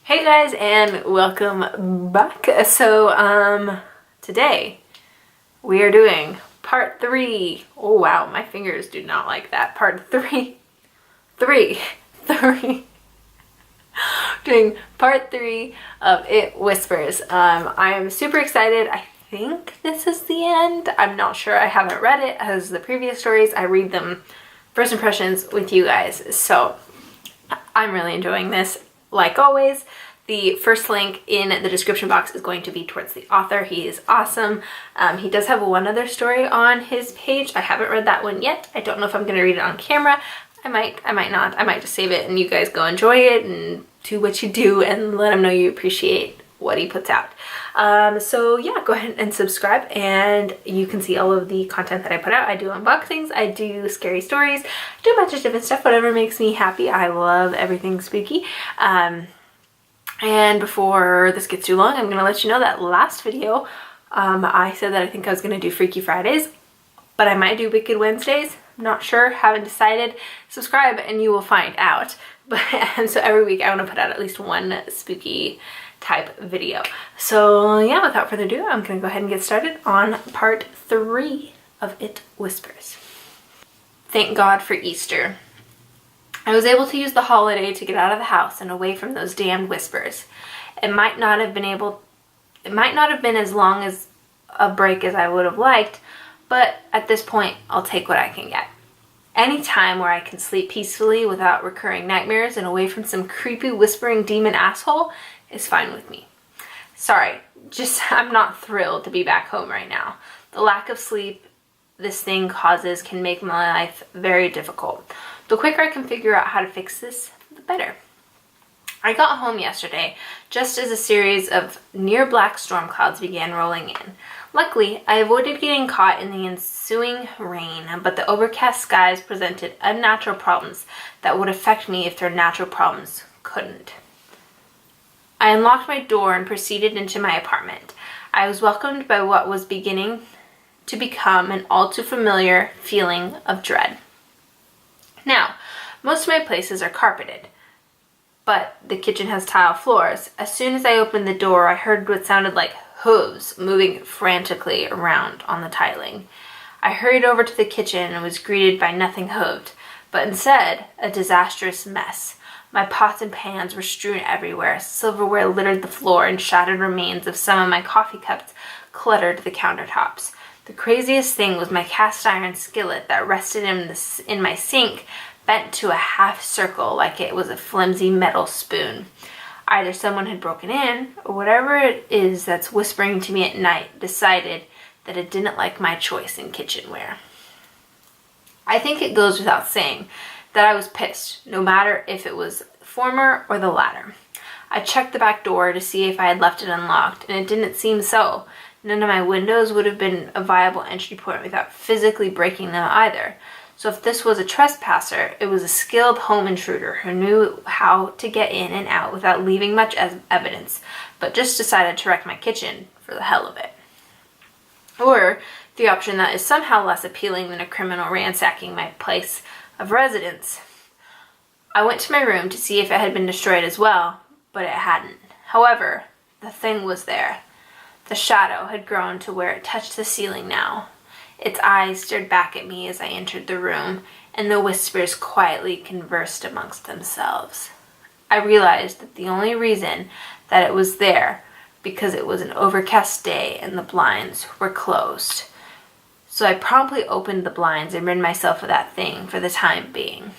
Hey guys, and welcome back. Today we are doing part 3. Oh wow, my fingers do not like that. Part 3. Doing part 3 of It Whispers. I am super excited. I think this is the end. I'm not sure. I haven't read it as the previous stories. I read them first impressions with you guys. So I'm really enjoying this. Like always, the first link in the description box is going to be towards the author. He is awesome. He does have one other story on his page. I haven't read that one yet. I don't know if I'm going to read it on camera. I might not. I might just save it and you guys go enjoy it and do what you do and let him know you appreciate what he puts out. So yeah, go ahead and subscribe and you can see all of the content that I put out. I do unboxings, I do scary stories, I do a bunch of different stuff, whatever makes me happy. I love everything spooky. And before this gets too long, I'm gonna let you know that last video, I said that I think I was gonna do Freaky Fridays, but I might do Wicked Wednesdays. I'm not sure, haven't decided. Subscribe and you will find out. And so every week I want to put out at least one spooky type video. So yeah, without further ado, I'm gonna go ahead and get started on part 3 of It Whispers. Thank God for Easter. I was able to use the holiday to get out of the house and away from those damned whispers. It might not have been as long as a break as I would have liked, but at this point, I'll take what I can get. Any time where I can sleep peacefully without recurring nightmares and away from some creepy whispering demon asshole is fine with me. Sorry, I'm not thrilled to be back home right now. The lack of sleep this thing causes can make my life very difficult. The quicker I can figure out how to fix this, the better. I got home yesterday just as a series of near black storm clouds began rolling in. Luckily, I avoided getting caught in the ensuing rain, but the overcast skies presented unnatural problems that would affect me if their natural problems couldn't. I unlocked my door and proceeded into my apartment. I was welcomed by what was beginning to become an all too familiar feeling of dread. Now, most of my places are carpeted, but the kitchen has tile floors. As soon as I opened the door, I heard what sounded like hooves moving frantically around on the tiling. I hurried over to the kitchen and was greeted by nothing hooved, but instead, a disastrous mess. My pots and pans were strewn everywhere, silverware littered the floor, and shattered remains of some of my coffee cups cluttered the countertops. The craziest thing was my cast iron skillet that rested in my sink bent to a half circle like it was a flimsy metal spoon. Either someone had broken in, or whatever it is that's whispering to me at night decided that it didn't like my choice in kitchenware. I think it goes without saying that I was pissed, no matter if it was the former or the latter. I checked the back door to see if I had left it unlocked, and it didn't seem so. None of my windows would have been a viable entry point without physically breaking them either. So if this was a trespasser, it was a skilled home intruder who knew how to get in and out without leaving much evidence, but just decided to wreck my kitchen for the hell of it. Or the option that is somehow less appealing than a criminal ransacking my place of residence. I went to my room to see if it had been destroyed as well, but it hadn't. However, the thing was there. The shadow had grown to where it touched the ceiling now. Its eyes stared back at me as I entered the room, and the whispers quietly conversed amongst themselves. I realized that the only reason that it was there because it was an overcast day and the blinds were closed. So I promptly opened the blinds and rid myself of that thing for the time being.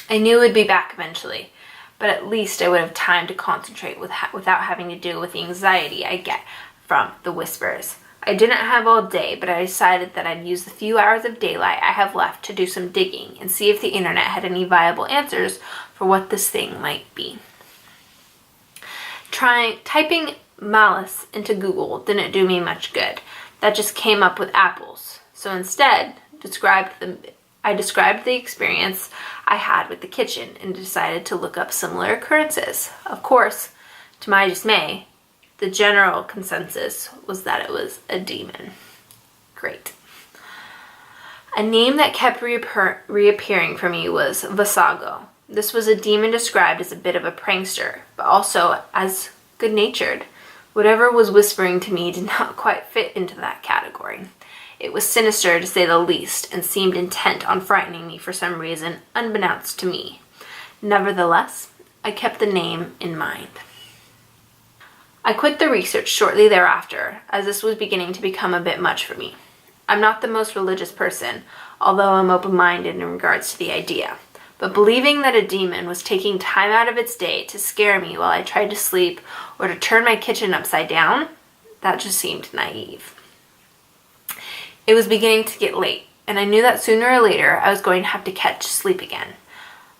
I knew it would be back eventually, but at least I would have time to concentrate without having to deal with the anxiety I get from the whispers. I didn't have all day, but I decided that I'd use the few hours of daylight I have left to do some digging and see if the internet had any viable answers for what this thing might be. Typing malice into Google didn't do me much good. That just came up with apples. So instead, I described the experience I had with the kitchen and decided to look up similar occurrences. Of course, to my dismay, the general consensus was that it was a demon. Great. A name that kept reappearing for me was Vasago. This was a demon described as a bit of a prankster, but also as good-natured. Whatever was whispering to me did not quite fit into that category. It was sinister, to say the least, and seemed intent on frightening me for some reason, unbeknownst to me. Nevertheless, I kept the name in mind. I quit the research shortly thereafter, as this was beginning to become a bit much for me. I'm not the most religious person, although I'm open-minded in regards to the idea. But believing that a demon was taking time out of its day to scare me while I tried to sleep or to turn my kitchen upside down, that just seemed naive. It was beginning to get late, and I knew that sooner or later I was going to have to catch sleep again.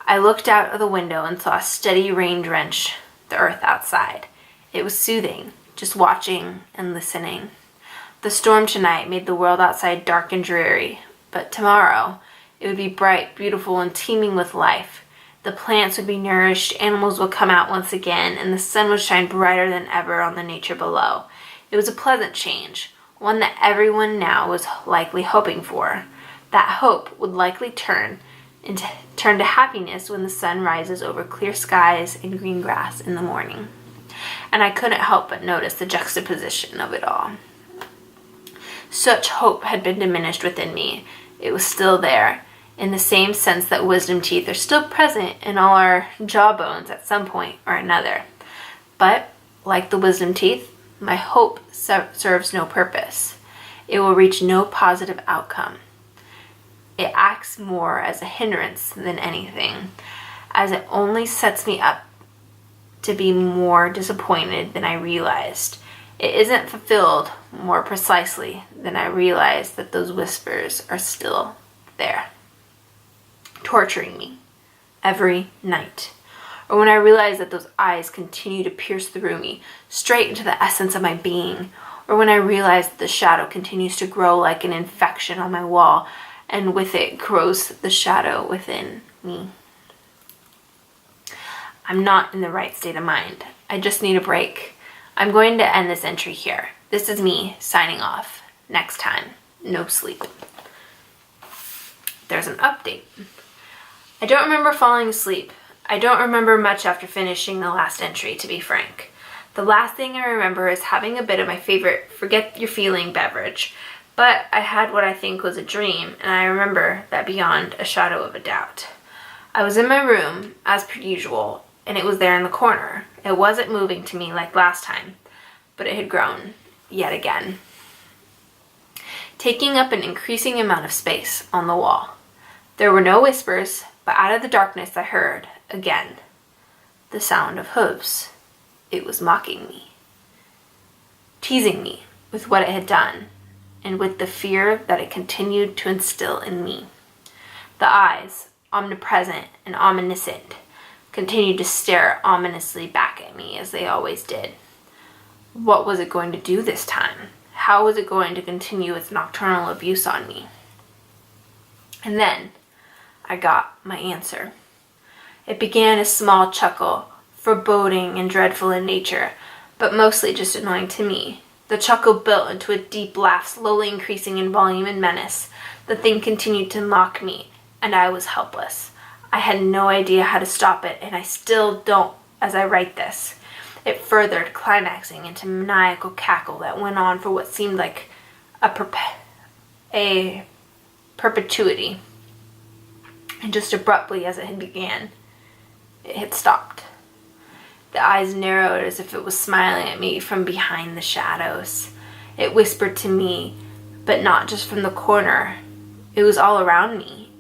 I looked out of the window and saw a steady rain drench the earth outside. It was soothing, just watching and listening. The storm tonight made the world outside dark and dreary, but tomorrow it would be bright, beautiful, and teeming with life. The plants would be nourished, animals would come out once again, and the sun would shine brighter than ever on the nature below. It was a pleasant change, one that everyone now was likely hoping for. That hope would likely turn to happiness when the sun rises over clear skies and green grass in the morning. And I couldn't help but notice the juxtaposition of it all. Such hope had been diminished within me. It was still there, in the same sense that wisdom teeth are still present in all our jawbones at some point or another. But, like the wisdom teeth, my hope serves no purpose. It will reach no positive outcome. It acts more as a hindrance than anything, as it only sets me up to be more disappointed than I realized. It isn't fulfilled more precisely than I realized that those whispers are still there, torturing me every night. Or when I realize that those eyes continue to pierce through me, straight into the essence of my being. Or when I realize that the shadow continues to grow like an infection on my wall, and with it grows the shadow within me. I'm not in the right state of mind. I just need a break. I'm going to end this entry here. This is me signing off. Next time, no sleep. There's an update. I don't remember falling asleep. I don't remember much after finishing the last entry, to be frank. The last thing I remember is having a bit of my favorite forget your feeling beverage, but I had what I think was a dream, and I remember that beyond a shadow of a doubt. I was in my room, as per usual, and it was there in the corner. It wasn't moving to me like last time, but it had grown yet again, taking up an increasing amount of space on the wall. There were no whispers, but out of the darkness I heard, again, the sound of hooves. It was mocking me, teasing me with what it had done, and with the fear that it continued to instill in me. The eyes, omnipresent and omniscient, continued to stare ominously back at me as they always did. What was it going to do this time? How was it going to continue its nocturnal abuse on me? And then I got my answer. It began a small chuckle, foreboding and dreadful in nature, but mostly just annoying to me. The chuckle built into a deep laugh, slowly increasing in volume and menace. The thing continued to mock me, and I was helpless. I had no idea how to stop it, and I still don't as I write this. It furthered, climaxing into maniacal cackle that went on for what seemed like a perpetuity. And just abruptly as it had began, it had stopped. The eyes narrowed as if it was smiling at me from behind the shadows. It whispered to me, but not just from the corner. It was all around me.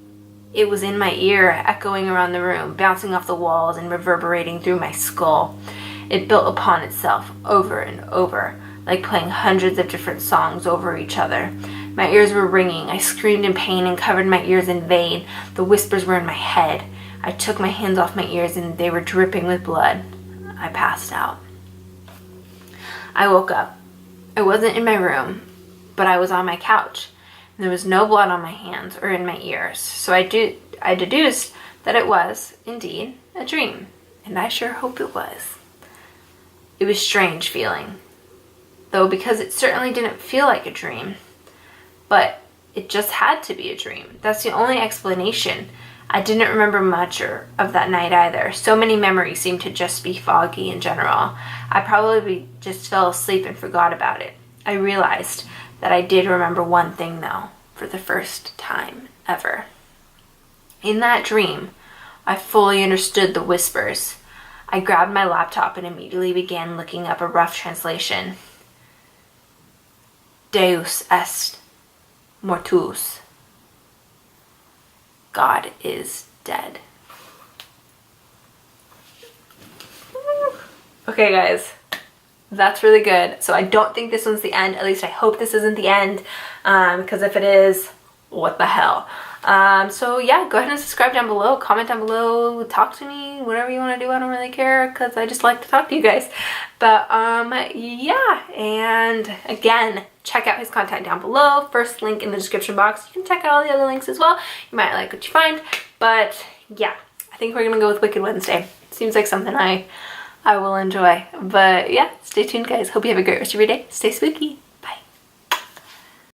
It was in my ear, echoing around the room, bouncing off the walls and reverberating through my skull. It built upon itself over and over, like playing hundreds of different songs over each other. My ears were ringing. I screamed in pain and covered my ears in vain. The whispers were in my head. I took my hands off my ears and they were dripping with blood. I passed out. I woke up. I wasn't in my room, but I was on my couch. And there was no blood on my hands or in my ears, so I deduced that it was, indeed, a dream, and I sure hope it was. It was strange feeling, though, because it certainly didn't feel like a dream, but it just had to be a dream. That's the only explanation. I didn't remember much of that night either. So many memories seemed to just be foggy in general. I probably just fell asleep and forgot about it. I realized that I did remember one thing though, for the first time ever. In that dream, I fully understood the whispers. I grabbed my laptop and immediately began looking up a rough translation. Deus est mortuus. God is dead. Okay guys, that's really good. So I don't think this one's the end. At least I hope this isn't the end, because if it is, what the hell. So yeah, go ahead and subscribe down below, comment down below, talk to me, whatever you want to do. I don't really care, because I just like to talk to you guys. But yeah, and again, check out his content down below. First link in the description box. You can check out all the other links as well. You might like what you find. But yeah, I think we're gonna go with Wicked Wednesday. Seems like something I will enjoy. But yeah, stay tuned guys. Hope you have a great rest of your day. Stay spooky.